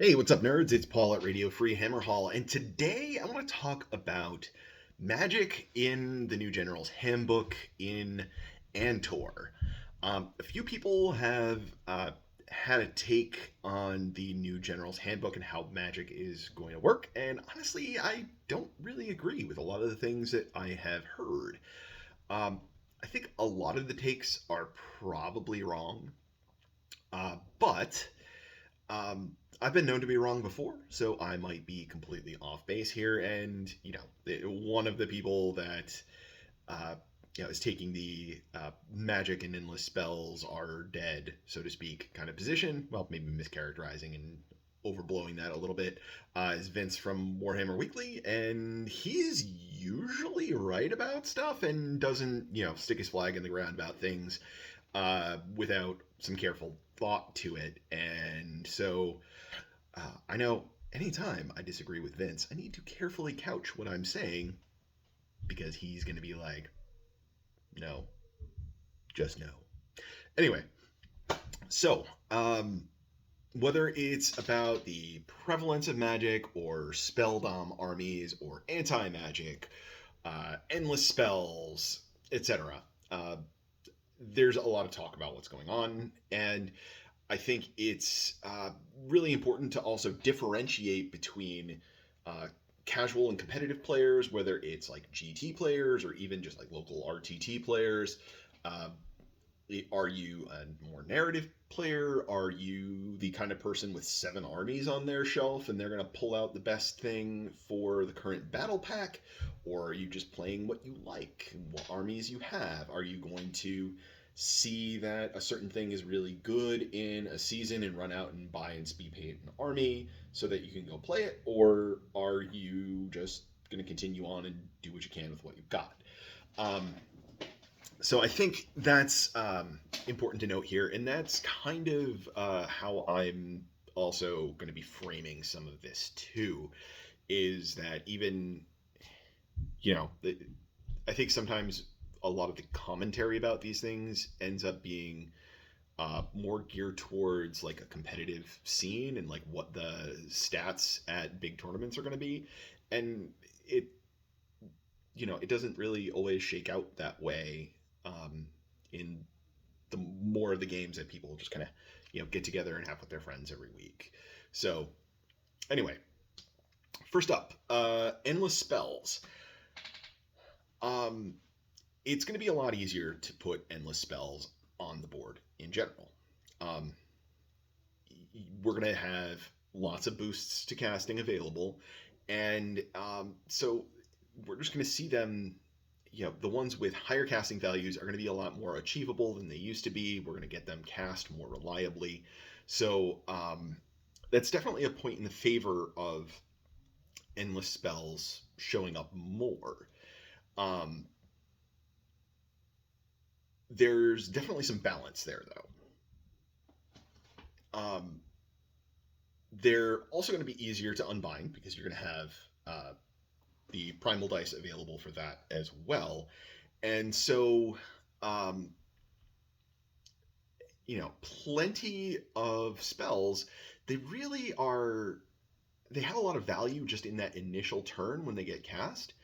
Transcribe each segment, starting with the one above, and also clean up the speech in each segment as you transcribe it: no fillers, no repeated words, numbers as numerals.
Hey, what's up, nerds? It's Paul at Radio Free Hammerhall, and today I want to talk about magic in the New General's Handbook in Andtor. A few people have had a take on the New General's Handbook and how magic is going to work, and honestly, I don't really agree with a lot of the things that I have heard. Um, I think a lot of the takes are probably wrong, but I've been known to be wrong before, so I might be completely off base here. And one of the people that uh, is taking the magic and endless spells are dead, so to speak, kind of position. Well, maybe mischaracterizing and overblowing that a little bit. Is Vince from Warhammer Weekly, and he's usually right about stuff and doesn't stick his flag in the ground about things without some careful thought to it. And so I know anytime I disagree with Vince, I need to carefully couch what I'm saying because he's going to be like, no, just no. Anyway, so whether it's about the prevalence of magic or spell dom armies or anti magic, endless spells, etc., uh, there's a lot of talk about what's going on. And I think it's really important to also differentiate between uh, casual and competitive players, whether it's like GT players or even just like local RTT players. Uh, are you a more narrative player? Are you the kind of person with 7 armies on their shelf and they're going to pull out the best thing for the current battle pack? Or are you just playing what you like, what armies you have? Are you going to see that a certain thing is really good in a season and run out and buy and speed paint an army so that you can go play it? Or are you just going to continue on and do what you can with what you've got? Um, so I think that's important to note here, and that's kind of how I'm also going to be framing some of this too. Is that even you know I think sometimes a lot of the commentary about these things ends up being more geared towards like a competitive scene and like what the stats at big tournaments are going to be, and it it doesn't really always shake out that way um, in the more of the games that people just kind of get together and have with their friends every week. So anyway, first up, endless spells. Um, it's going to be a lot easier to put endless spells on the board in general. Um, we're going to have lots of boosts to casting available, and so we're just going to see them. The ones with higher casting values are going to be a lot more achievable than they used to be. We're going to get them cast more reliably. So that's definitely a point in the favor of endless spells showing up more. Um, there's definitely some balance there, though. They're also going to be easier to unbind because you're going to have the primal dice available for that as well. And so um, plenty of spells, they really are, they have a lot of value just in that initial turn when they get cast.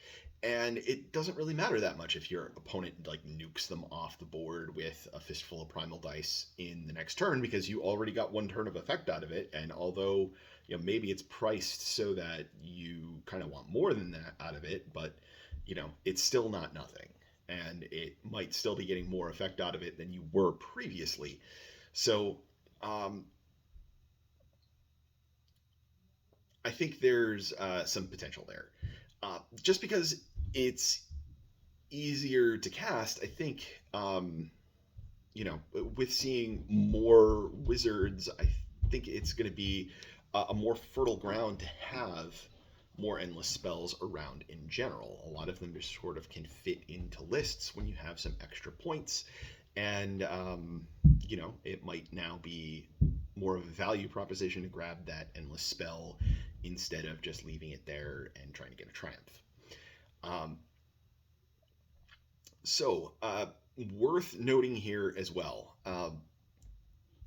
And it doesn't really matter that much if your opponent like nukes them off the board with a fistful of primal dice in the next turn because you already got one turn of effect out of it. And although maybe it's priced so that you kind of want more than that out of it, but it's still not nothing, and it might still be getting more effect out of it than you were previously. So um, I think there's some potential there. Just because it's easier to cast, I think, with seeing more wizards, I think it's going to be a more fertile ground to have more endless spells around in general. A lot of them just sort of can fit into lists when you have some extra points, and it might now be more of a value proposition to grab that endless spell instead of just leaving it there and trying to get a triumph. Um, so, worth noting here as well.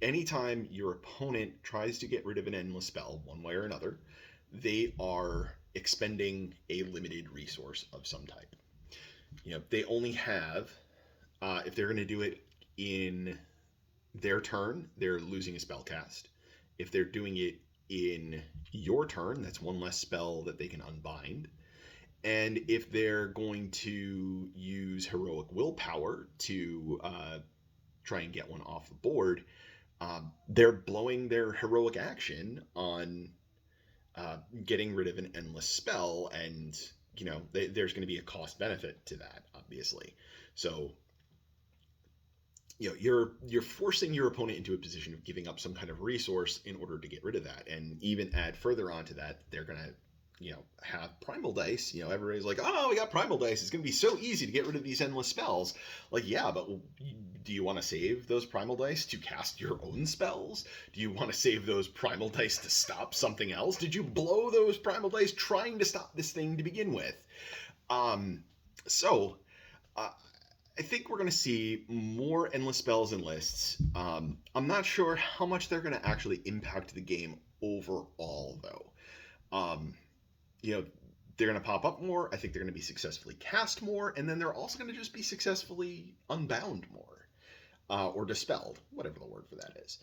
anytime your opponent tries to get rid of an endless spell one way or another, they are expending a limited resource of some type. They only have, if they're going to do it in their turn, they're losing a spell cast. If they're doing it in your turn, that's one less spell that they can unbind. And if they're going to use heroic willpower to try and get one off the board, they're blowing their heroic action on getting rid of an endless spell, and there's going to be a cost benefit to that, obviously. So you're forcing your opponent into a position of giving up some kind of resource in order to get rid of that, and even add further onto that, they're going to have primal dice. Everybody's like, oh, we got primal dice, it's going to be so easy to get rid of these endless spells. Like, yeah, but do you want to save those primal dice to cast your own spells? Do you want to save those primal dice to stop something else? Did you blow those primal dice trying to stop this thing to begin with? So I think we're going to see more endless spells and lists. I'm not sure how much they're going to actually impact the game overall, though. They're going to pop up more. I think they're going to be successfully cast more, and then they're also going to just be successfully unbound more, or dispelled, whatever the word for that is.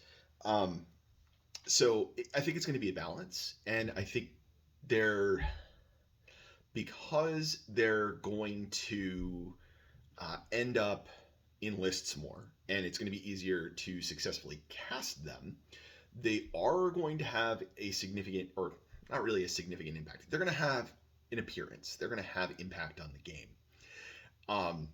So I think it's going to be a balance, and I think because they're going to end up in lists more, and it's going to be easier to successfully cast them, they are going to have a significant, or not really a significant impact. They're going to have an appearance. They're going to have impact on the game.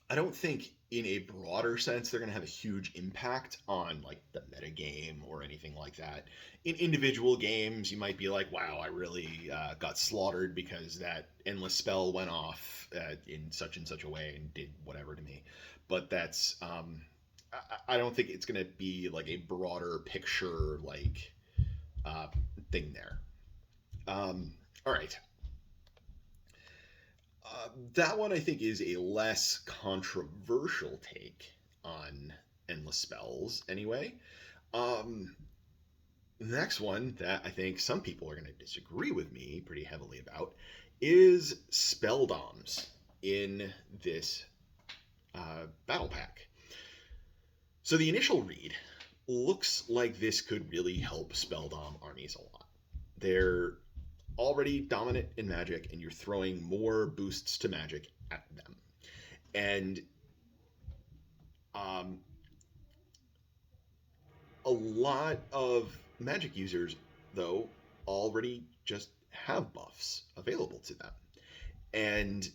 I don't think in a broader sense they're going to have a huge impact on like the meta game or anything like that. In individual games, you might be like, wow, I really got slaughtered because that endless spell went off in such and such a way and did whatever to me. But that's I don't think it's going to be like a broader picture like thing there. All right. That one I think is a less controversial take on endless spells anyway. The next one that I think some people are going to disagree with me pretty heavily about is spell doms in this battle pack. So the initial read looks like this could really help spell dom armies a lot. They're already dominant in magic, and you're throwing more boosts to magic at them. And a lot of magic users, though, already just have buffs available to them. And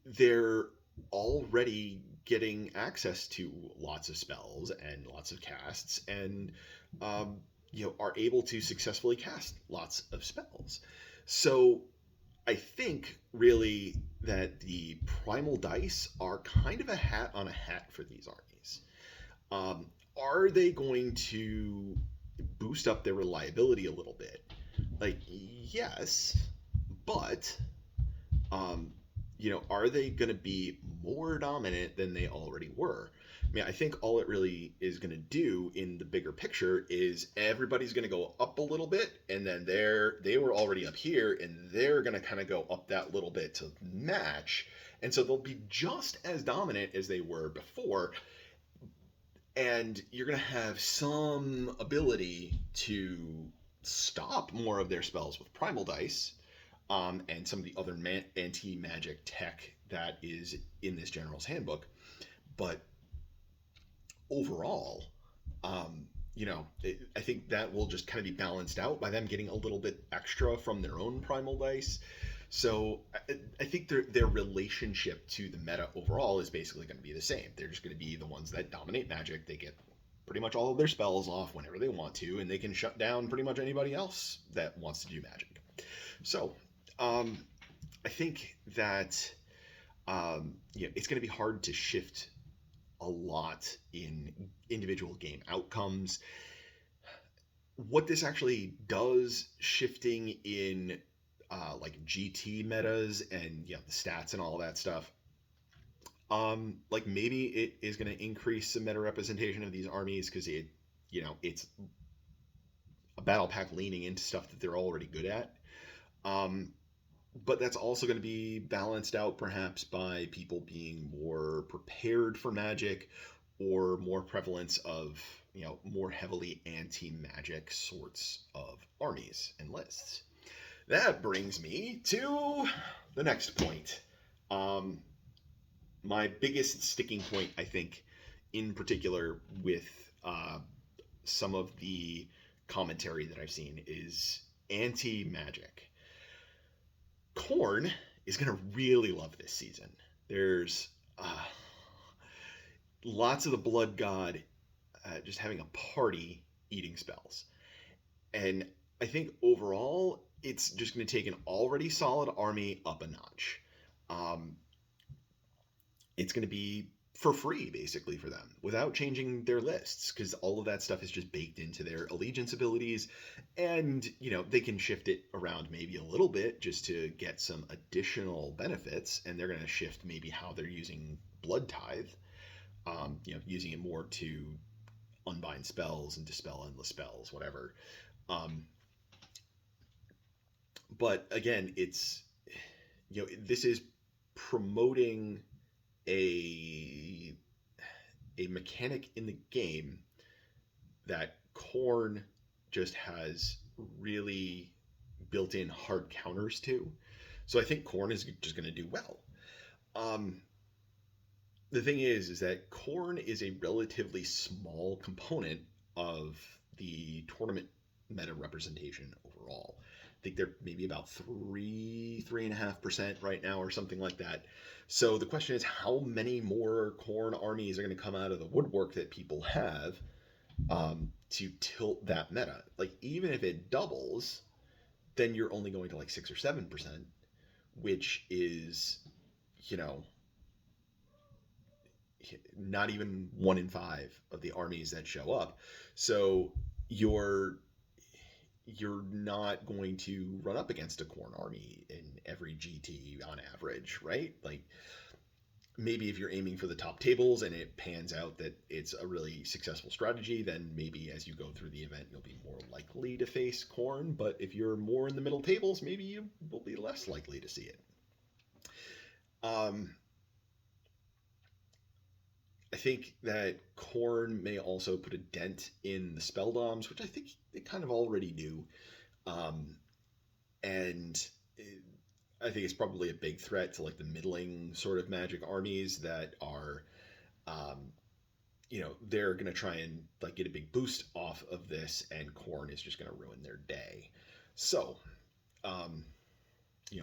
they're already getting access to lots of spells and lots of casts, and are able to successfully cast lots of spells. So I think really that the primal dice are kind of a hat on a hat for these armies. Are they going to boost up their reliability a little bit? Like, yes, but are they going to be more dominant than they already were? I mean, I think all it really is going to do in the bigger picture is everybody's going to go up a little bit, and then they were already up here, and they're going to kind of go up that little bit to match, and so they'll be just as dominant as they were before, and you're going to have some ability to stop more of their spells with primal dice, and some of the other anti-magic tech that is in this General's Handbook. But overall, I think that will just kind of be balanced out by them getting a little bit extra from their own primal dice. So I think their relationship to the meta overall is basically going to be the same. They're just going to be the ones that dominate magic. They get pretty much all of their spells off whenever they want to, and they can shut down pretty much anybody else that wants to do magic. So I think that it's going to be hard to shift a lot in individual game outcomes. What this actually does, shifting in like GT metas and the stats and all that stuff, Like maybe it is going to increase the meta representation of these armies because it's a battle pack leaning into stuff that they're already good at. Um, but that's also going to be balanced out perhaps by people being more prepared for magic or more prevalence of more heavily anti-magic sorts of armies and lists. That brings me to the next point. um, my biggest sticking point, I think, in particular with some of the commentary that I've seen, is anti-magic. Corn is going to really love this season. There's uh, lots of the Blood God just having a party eating spells. And I think overall, it's just going to take an already solid army up a notch. Um, it's going to be for free basically for them without changing their lists because all of that stuff is just baked into their allegiance abilities, and they can shift it around maybe a little bit just to get some additional benefits, and they're going to shift maybe how they're using Blood Tithe, using it more to unbind spells and dispel endless spells, whatever. um, but again, it's this is promoting a a mechanic in the game that Corn just has really built-in hard counters to. So I think Corn is just going to do well. Um, the thing is that Corn is a relatively small component of the tournament meta representation overall. I think they're maybe about 3.5% right now, or something like that. So the question is, how many more Corn armies are going to come out of the woodwork that people have to tilt that meta? Like, even if it doubles, then you're only going to like 6 or 7%, which is, you know, not even 1 in 5 of the armies that show up. So you're not going to run up against a Corn army in every GT on average, right? Like, maybe if you're aiming for the top tables and it pans out that it's a really successful strategy, then maybe as you go through the event, you'll be more likely to face Corn. But if you're more in the middle tables, maybe you will be less likely to see it. I think that Corn may also put a dent in the spell doms, which I think they kind of already do. Um, and I think it's probably a big threat to like the middling sort of magic armies that are, um, they're going to try and like get a big boost off of this, and Corn is just going to ruin their day. So, um,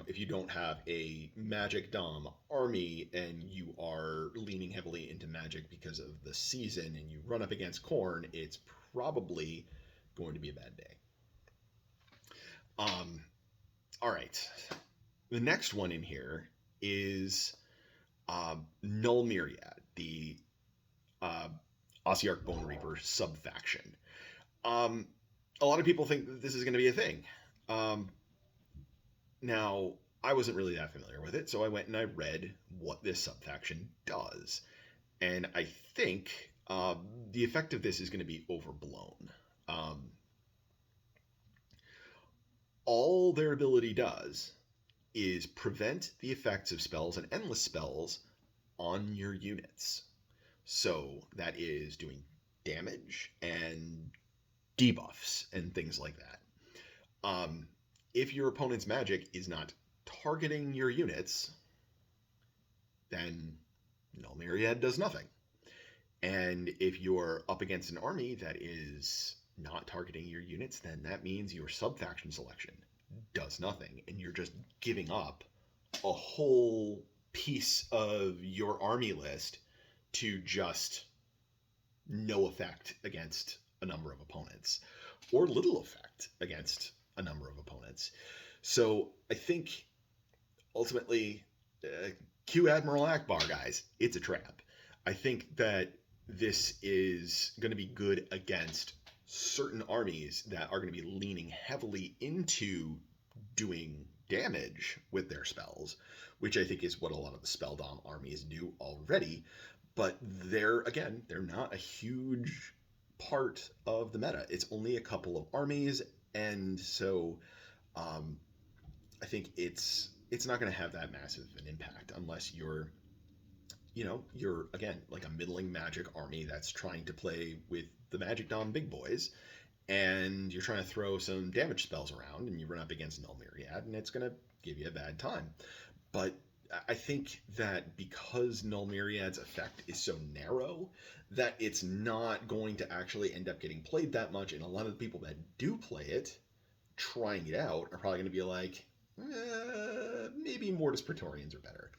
if you don't have a magic dom army and you are leaning heavily into magic because of the season and you run up against Corn, it's probably going to be a bad day. All right. The next one in here is Null Myriad, the Ossiarch Bone Reaper sub-faction. A lot of people think that this is going to be a thing. Now, I wasn't really that familiar with it, so I went and I read what this sub-faction does. And I think the effect of this is going to be overblown. All their ability does is prevent the effects of spells and endless spells on your units. So that is doing damage and debuffs and things like that. If your opponent's magic is not targeting your units, then Null Myriad does nothing. And if you're up against an army that is not targeting your units, then that means your sub-faction selection does nothing, and you're just giving up a whole piece of your army list to just no effect against a number of opponents, or little effect against a number of opponents. So I think ultimately, Q Admiral Akbar, guys, it's a trap. I think that this is going to be good against certain armies that are going to be leaning heavily into doing damage with their spells, which I think is what a lot of the spell dom armies do already. But they're not a huge part of the meta. It's only a couple of armies, and so um, I think it's not going to have that massive of an impact unless you're again like a middling magic army that's trying to play with the magic dom big boys, and you're trying to throw some damage spells around, and you run up against Null Myriad, and it's going to give you a bad time. But I think that because Null Myriad's effect is so narrow, that it's not going to actually end up getting played that much, and a lot of the people that do play it, trying it out, are probably going to be like, maybe Mortis Praetorians are better.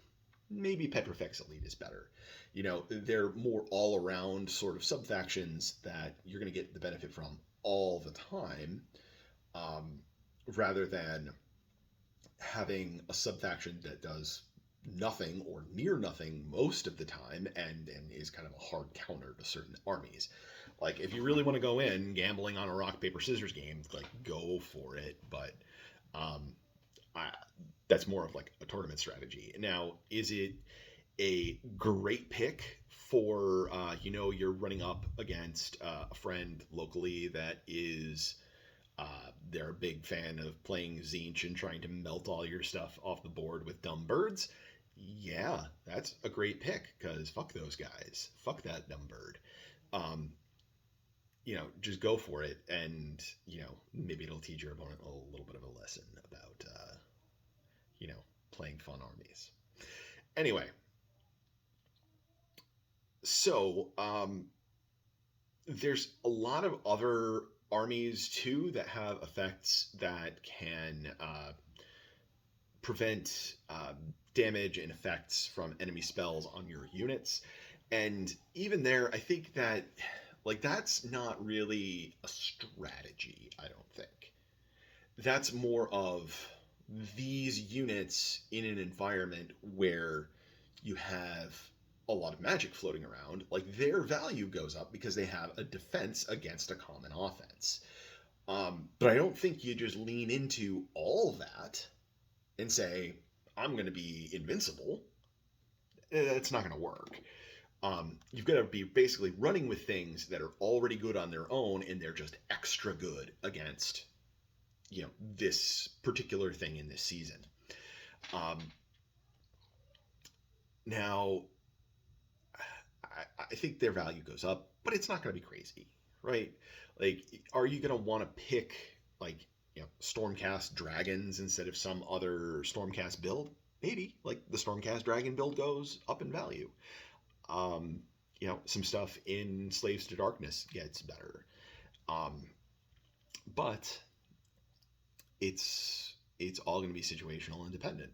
Maybe Petrifex Elite is better. They're more all around sort of sub factions that you're going to get the benefit from all the time, um, rather than having a sub faction that does nothing or near nothing most of the time and is kind of a hard counter to certain armies. Like, if you really want to go in gambling on a rock paper scissors game, like, go for it. But um, I, that's more of like a tournament strategy. Now, is it a great pick for you're running up against a friend locally that is they're a big fan of playing Zinch and trying to melt all your stuff off the board with dumb birds? Yeah, that's a great pick, because fuck those guys. Fuck that dumb bird. Um, just go for it, and maybe it'll teach your opponent a little bit of a lesson about playing fun armies. Anyway, so there's a lot of other armies too that have effects that can prevent damage and effects from enemy spells on your units. And even there, I think that that's not really a strategy, I don't think. That's more of these units in an environment where you have a lot of magic floating around, like, their value goes up because they have a defense against a common offense. But I don't think you just lean into all that and say, I'm going to be invincible. It's not going to work. You've got to be basically running with things that are already good on their own, and they're just extra good against this particular thing in this season. Now, I think their value goes up, but it's not going to be crazy, right? Like, are you going to want to pick like Stormcast dragons instead of some other Stormcast build? Maybe. Like, the Stormcast dragon build goes up in value. Some stuff in Slaves to Darkness gets better, but it's all going to be situational and dependent.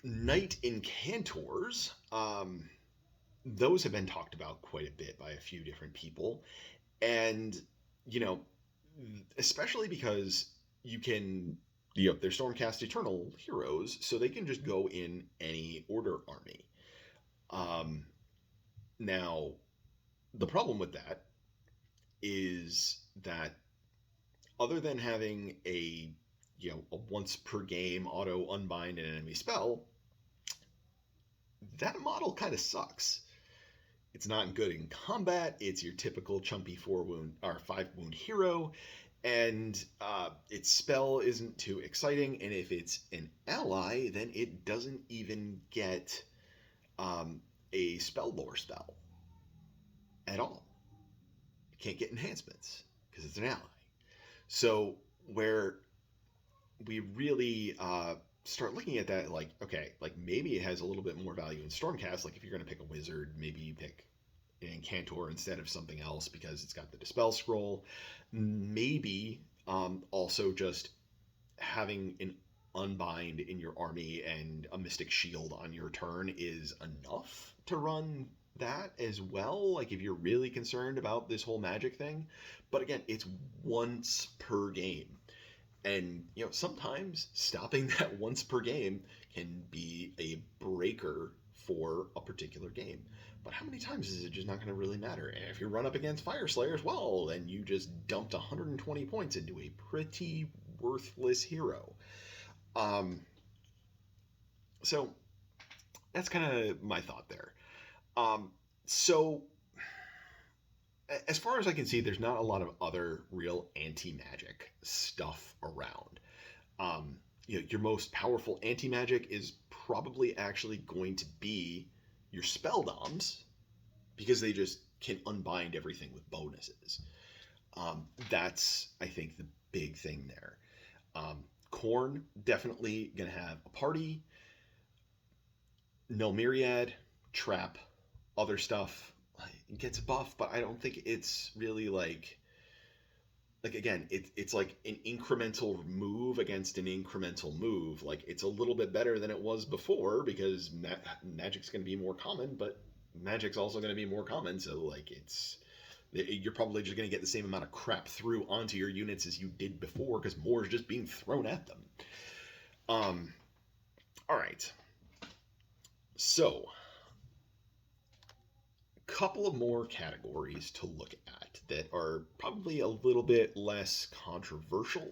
Knight Incantors, those have been talked about quite a bit by a few different people, and especially because you can, they're Stormcast Eternal heroes, so they can just go in any order army. Now, the problem with that is that other than having a once per game auto unbind an enemy spell, that model kind of sucks. It's not good in combat. It's your typical chumpy 4-wound or 5-wound hero, and its spell isn't too exciting. And if it's an ally, then it doesn't even get a spell lore spell at all. It can't get enhancements because it's an ally. So where we really start looking at that, like, okay, like, maybe it has a little bit more value in Stormcast. Like, if you're going to pick a wizard, maybe you pick an Incantor instead of something else because it's got the Dispel Scroll. Maybe also just having an Unbind in your army and a Mystic Shield on your turn is enough to run that as well, like, if you're really concerned about this whole magic thing. But again, it's once per game. And, sometimes stopping that once per game can be a breaker for a particular game. But how many times is it just not going to really matter? And if you run up against Fire Slayers, well, then you just dumped 120 points into a pretty worthless hero. Um, so that's kind of my thought there. Um, so as far as I can see, there's not a lot of other real anti-magic stuff around. Your most powerful anti-magic is probably actually going to be your spell doms because they just can unbind everything with bonuses. That's, I think, the big thing there. Corn definitely gonna have a party. No myriad, trap, other stuff. It gets a buff, but I don't think it's really like again, it's like an incremental move against an incremental move. Like it's a little bit better than it was before because magic's going to be more common, but magic's also going to be more common. So like you're probably just going to get the same amount of crap through onto your units as you did before because more is just being thrown at them. All right. So, couple of more categories to look at that are probably a little bit less controversial.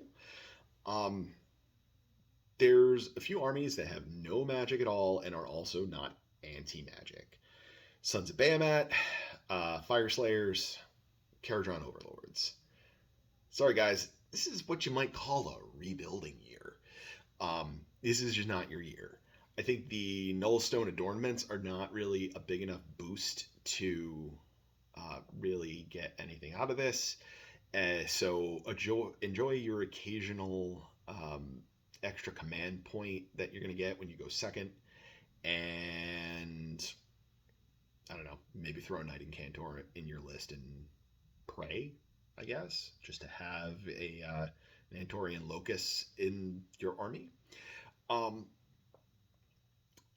Um, there's a few armies that have no magic at all and are also not anti-magic. Sons of Bahamut, Fire Slayers, Caradron Overlords. Sorry guys, this is what you might call a rebuilding year. This is just not your year. I think the Nullstone adornments are not really a big enough boost to really get anything out of this. So enjoy your occasional extra command point that you're going to get when you go second. And I don't know, maybe throw a Knight Incantor in your list and pray, I guess, just to have an Antorian Locus in your army.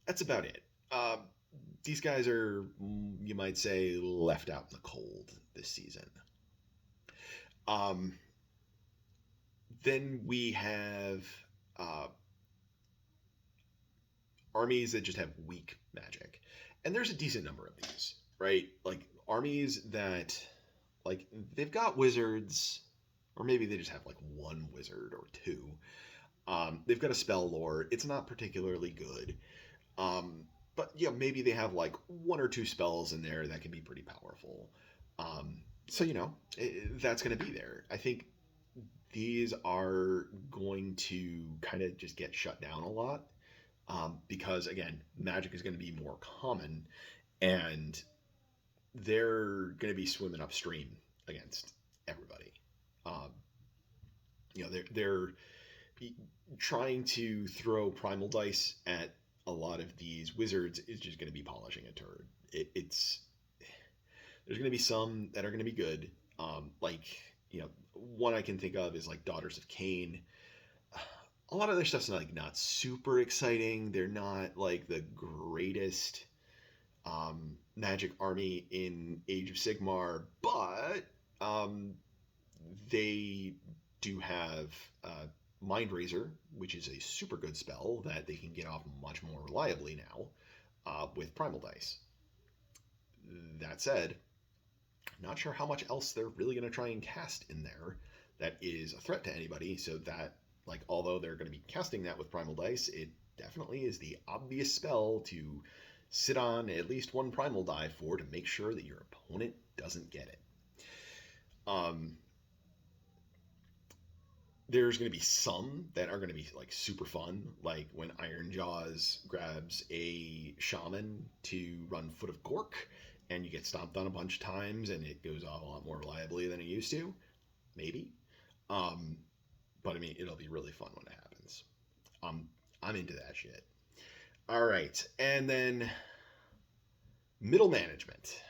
That's about it. These guys are, you might say, left out in the cold this season. Then we have armies that just have weak magic. And there's a decent number of these, right? Like armies that, like, they've got wizards, or maybe they just have like one wizard or two. They've got a spell lore. It's not particularly good. But yeah, maybe they have like one or two spells in there that can be pretty powerful. So that's going to be there. I think these are going to kind of just get shut down a lot because again, magic is going to be more common, and they're going to be swimming upstream against everybody. They're trying to throw primal dice at a lot of these wizards is just going to be polishing a turd. It's there's going to be some that are going to be good. One I can think of is like Daughters of Cain. A lot of their stuff's not super exciting. They're not like the greatest magic army in Age of Sigmar, but they do have Mind Razor, which is a super good spell that they can get off much more reliably now with Primal Dice. That said, not sure how much else they're really going to try and cast in there that is a threat to anybody, so that, like, although they're going to be casting that with Primal Dice, it definitely is the obvious spell to sit on at least one Primal die for to make sure that your opponent doesn't get it. There's going to be some that are going to be like super fun, like when Ironjaws grabs a shaman to run Foot of Cork and you get stomped on a bunch of times and it goes off a lot more reliably than it used to. Maybe. But I mean, it'll be really fun when it happens. I'm into that shit. All right. And then middle management.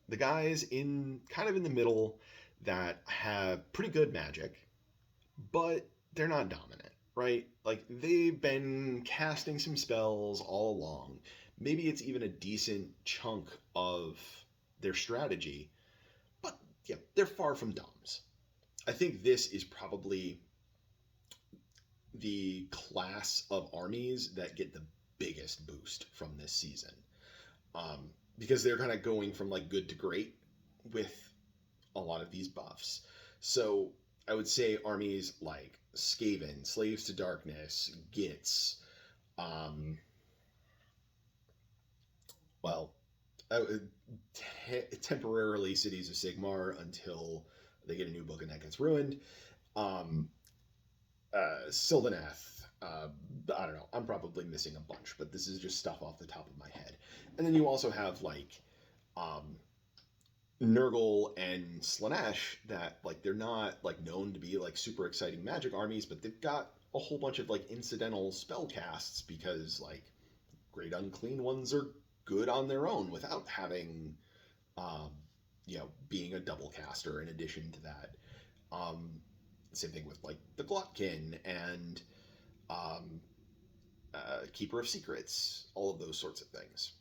The guys in the middle that have pretty good magic, but they're not dominant, right? Like they've been casting some spells all along. Maybe it's even a decent chunk of their strategy, but yeah, they're far from doms. I think this is probably the class of armies that get the biggest boost from this season, because they're kind of going from like good to great with a lot of these buffs. So I would say armies like Skaven, Slaves to Darkness, Gits, um, well, uh, temporarily Cities of Sigmar until they get a new book and that gets ruined. Um, Sylvanath. I don't know. I'm probably missing a bunch, but this is just stuff off the top of my head. And then you also have like um, Nurgle and Slanesh that like they're not like known to be like super exciting magic armies, but they've got a whole bunch of like incidental spell casts because like Great Unclean Ones are good on their own without having um, being a double caster in addition to that. Um, Same thing with like the Glotkin and um, Keeper of Secrets, all of those sorts of things.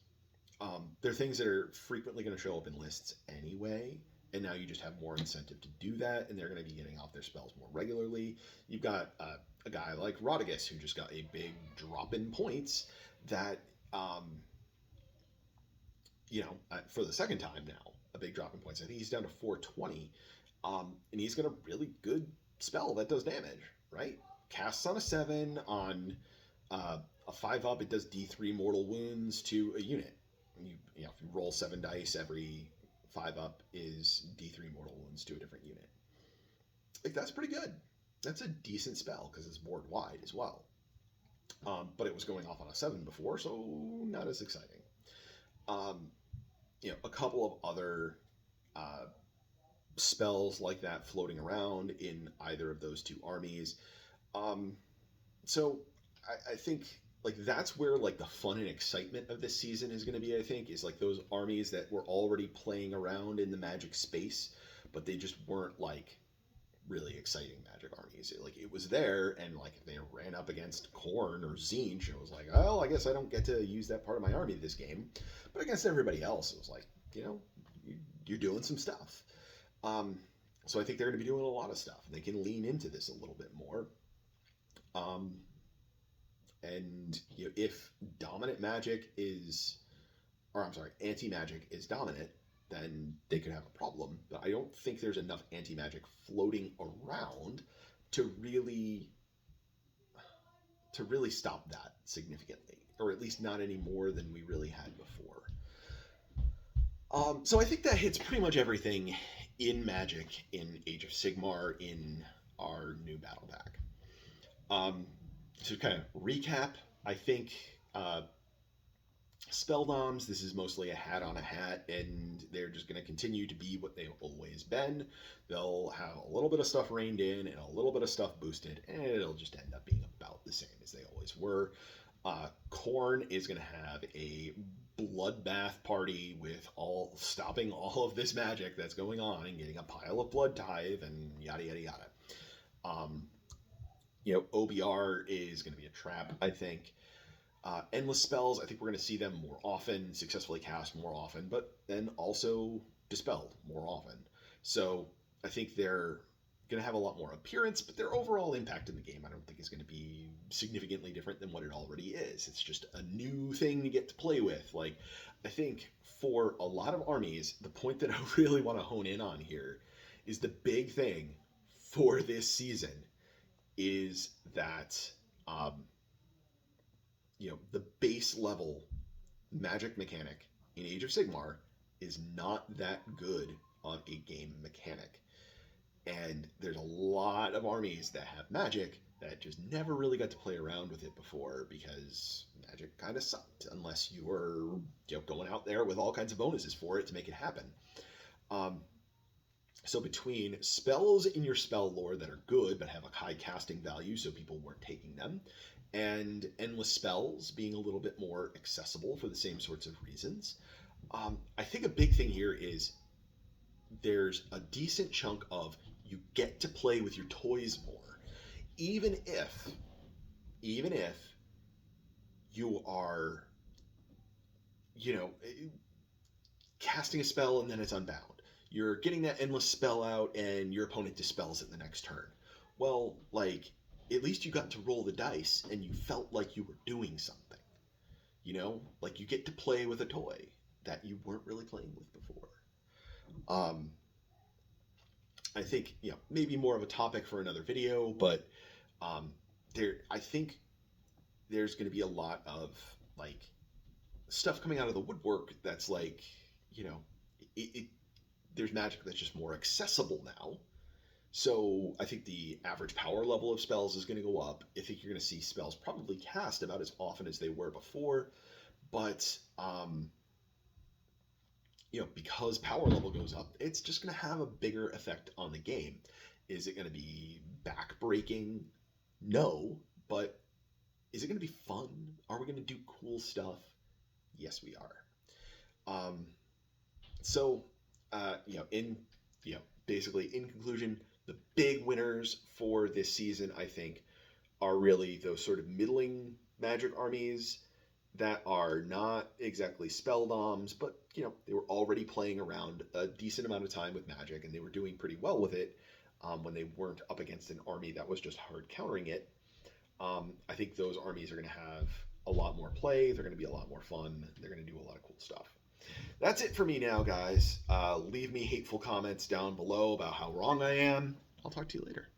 They're things that are frequently going to show up in lists anyway, and now you just have more incentive to do that, and they're going to be getting off their spells more regularly. You've got a guy like Rodigus who just got a big drop in points that, um, for the second time now, a big drop in points. I think he's down to 420, and he's got a really good spell that does damage, right? Casts on a 7 on a 5 up, it does D3 mortal wounds to a unit. If you roll 7 dice, every 5 up is D3 mortal wounds to a different unit. Like, that's pretty good. That's a decent spell because it's board wide as well. But it was going off on a 7 before, so not as exciting. A couple of other spells like that floating around in either of those two armies. So I think like that's where like the fun and excitement of this season is going to be. I think is like those armies that were already playing around in the Magic space, but they just weren't like really exciting Magic armies. It was there, and like if they ran up against Khorne or Tzeentch, it was like, oh, I guess I don't get to use that part of my army this game. But against everybody else, it was like, you're doing some stuff. So I think they're going to be doing a lot of stuff. They can lean into this a little bit more. And if dominant magic is, or I'm sorry, anti-magic is dominant, then they could have a problem. But I don't think there's enough anti-magic floating around to really stop that significantly, or at least not any more than we really had before. So I think that hits pretty much everything in Magic in Age of Sigmar in our new battle pack. To kind of recap, I think Spelldoms, this is mostly a hat on a hat, and they're just going to continue to be what they've always been. They'll have a little bit of stuff reined in and a little bit of stuff boosted, and it'll just end up being about the same as they always were. Khorne is going to have a bloodbath party with stopping all of this magic that's going on and getting a pile of blood tithe and yada yada yada. OBR is going to be a trap, I think. Endless spells, I think we're going to see them more often, successfully cast more often, but then also dispelled more often. So I think they're going to have a lot more appearance, but their overall impact in the game I don't think is going to be significantly different than what it already is. It's just a new thing to get to play with. Like, I think for a lot of armies, the point that I really want to hone in on here is the big thing for this season is that the base level magic mechanic in Age of Sigmar is not that good on a game mechanic. And there's a lot of armies that have magic that just never really got to play around with it before because magic kind of sucked unless you were going out there with all kinds of bonuses for it to make it happen. So between spells in your spell lore that are good but have a high casting value so people weren't taking them, and endless spells being a little bit more accessible for the same sorts of reasons, I think a big thing here is there's a decent chunk of you get to play with your toys more, even if you are casting a spell and then it's unbound. You're getting that endless spell out and your opponent dispels it the next turn. Well, like, at least you got to roll the dice and you felt like you were doing something. Like you get to play with a toy that you weren't really playing with before. I think maybe more of a topic for another video, but um, I think there's going to be a lot of like stuff coming out of the woodwork that's like you know it there's magic that's just more accessible now. So I think the average power level of spells is going to go up. I think you're going to see spells probably cast about as often as they were before, but because power level goes up, it's just going to have a bigger effect on the game. Is it going to be backbreaking? No, but is it going to be fun? Are we going to do cool stuff? Yes, we are. Um, so, in basically in conclusion, the big winners for this season, I think, are really those sort of middling magic armies that are not exactly spelldoms, but they were already playing around a decent amount of time with magic, and they were doing pretty well with it when they weren't up against an army that was just hard countering it. I think those armies are going to have a lot more play. They're going to be a lot more fun. They're going to do a lot of cool stuff. That's it for me now, guys. Leave me hateful comments down below about how wrong I am. I'll talk to you later.